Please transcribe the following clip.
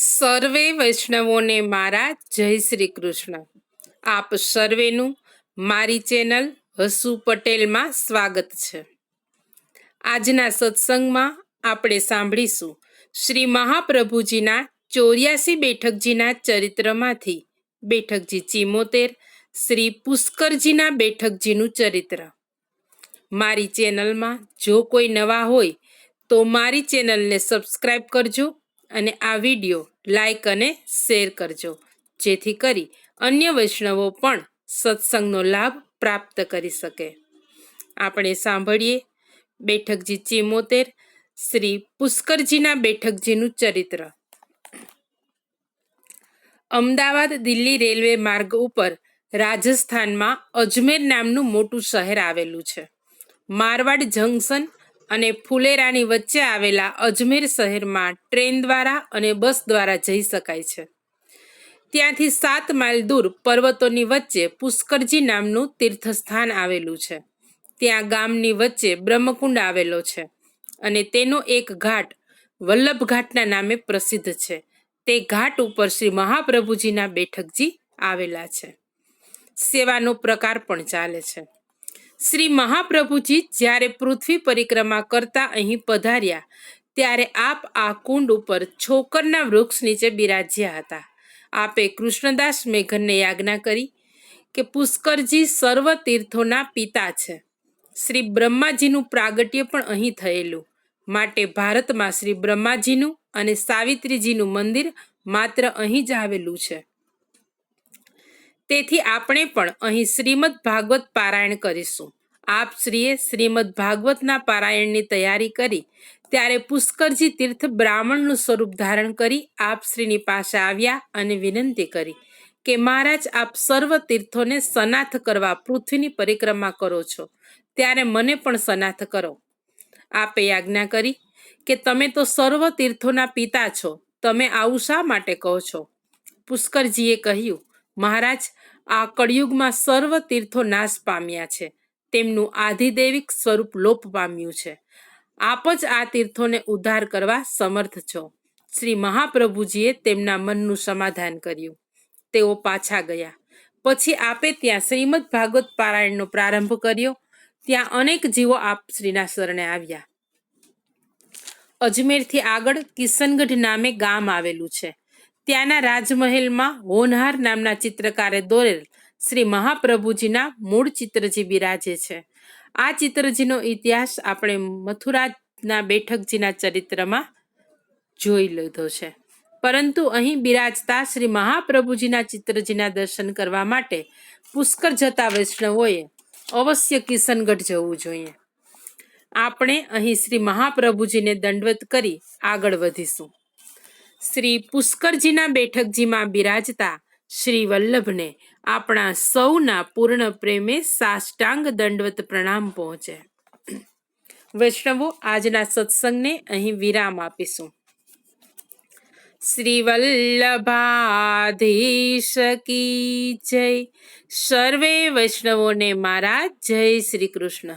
સર્વે વૈષ્ણવોને મારા જય શ્રી કૃષ્ણ. આપ સર્વેનું મારી ચેનલ હસુ પટેલમાં સ્વાગત છે. આજના સત્સંગમાં આપણે સાંભળીશું શ્રી મહાપ્રભુજીના 84 બેઠકજીના ચરિત્રમાંથી બેઠકજી 74, શ્રી પુષ્કરજીના બેઠકજીનું ચરિત્ર. મારી ચેનલમાં જો કોઈ નવા હોય તો મારી ચેનલને સબસ્ક્રાઈબ કરજો અને આ વિડીયો લાઈક અને શેર કરજો, જેથી કરી અન્ય વૈષ્ણવો પણ સત્સંગનો લાભ પ્રાપ્ત કરી શકે. આપણે સાંભળીએ બેઠકજી 74, શ્રી પુષ્કરજીના બેઠકજીનું ચરિત્ર. અમદાવાદ દિલ્હી રેલવે માર્ગ ઉપર રાજસ્થાનમાં અજમેર નામનું મોટું શહેર આવેલું છે. મારવાડ જંકશન અને ફુલેરાની વચ્ચે આવેલા અજમેર શહેરમાં ટ્રેન દ્વારા અને બસ દ્વારા જઈ શકાય છે. ત્યાંથી 7 માઇલ દૂર પર્વતોની વચ્ચે પુષ્કરજી નામનું તીર્થસ્થાન આવેલું છે. ત્યાં ગામની વચ્ચે બ્રહ્મકુંડ આવેલો છે અને તેનો એક ઘાટ વલ્લભ ઘાટના નામે પ્રસિદ્ધ છે. તે ઘાટ ઉપર શ્રી મહાપ્રભુજીના બેઠકજી આવેલા છે. સેવાનો પ્રકાર પણ ચાલે છે. શ્રી મહાપ્રભુજી જ્યારે પૃથ્વી પરિક્રમા કરતા અહીં પધાર્યા ત્યારે આપ આ કુંડ ઉપર છોકરના વૃક્ષ નીચે બિરાજ્યા હતા. આપે કૃષ્ણદાસ મેઘનને યાજ્ઞા કરી કે પુષ્કરજી સર્વ તીર્થોના પિતા છે. શ્રી બ્રહ્માજીનું પ્રાગટ્ય પણ અહીં થયેલું, માટે ભારતમાં શ્રી બ્રહ્માજીનું અને સાવિત્રીજીનું મંદિર માત્ર અહીં જ આવેલું છે. તેથી આપણે પણ અહીં શ્રીમદ ભાગવત પારાયણ કરીશું. આપ શ્રીએ શ્રીમદ ભાગવતના પારાયણની તૈયારી કરી ત્યારે પુષ્કરજી તીર્થ બ્રાહ્મણનું સ્વરૂપ ધારણ કરી આપ શ્રીની પાસે આવ્યા અને વિનંતી કરી કે મહારાજ, આપ સર્વ તીર્થોને સનાથ કરવા પૃથ્વીની પરિક્રમા કરો છો, ત્યારે મને પણ સનાથ કરો. આપે યાજ્ઞા કરી કે તમે તો સર્વ તીર્થોના પિતા છો, તમે આવું શા માટે કહો છો? પુષ્કરજીએ કહ્યું, મહારાજ, આ કળિયુગમાં સર્વ તીર્થો નાશ પામ્યા છે, તેમનું આધિદૈવિક સ્વરૂપ લોપ પામ્યું છે. આપ જ આ તીર્થોને ઉદ્ધાર કરવા સમર્થ છો. શ્રી મહાપ્રભુજીએ તેમના મનનું સમાધાન કર્યું. તેઓ પાછા ગયા. પછી આપે ત્યાં શ્રીમદ ભાગવત પારાયણનો પ્રારંભ કર્યો. ત્યાં અનેક જીવો આપ શ્રીના શરણે આવ્યા. અજમેરથી આગળ કિશનગઢ નામે ગામ આવેલું છે. ત્યાંના રાજમહેલમાં હોનહાર નામના ચિત્રકારે દોરેલ શ્રી મહાપ્રભુજીના મૂળ ચિત્રજી બિરાજે છે. આ ચિત્રજીનો ઇતિહાસ આપણે મથુરાના બેઠકજીના ચરિત્રમાં જોઈ લીધો છે. પરંતુ અહીં બિરાજતા શ્રી મહાપ્રભુજીના ચિત્રજીના દર્શન કરવા માટે પુષ્કર જતા વૈષ્ણવોએ અવશ્ય કિશનગઢ જવું જોઈએ. આપણે અહીં શ્રી મહાપ્રભુજીને દંડવત કરી આગળ વધીશું. શ્રી પુષ્કરજીના બેઠકજીમાં બિરાજતા શ્રી વલ્લભને આપણા સૌના પૂર્ણ પ્રેમે સાષ્ટાંગ દંડવત પ્રણામ પહોંચે. વૈષ્ણવો, આજના સત્સંગને અહીં વિરામ આપીશું. શ્રી વલ્લભાધીશ કી જય. સર્વે વૈષ્ણવોને મારા જય શ્રી કૃષ્ણ.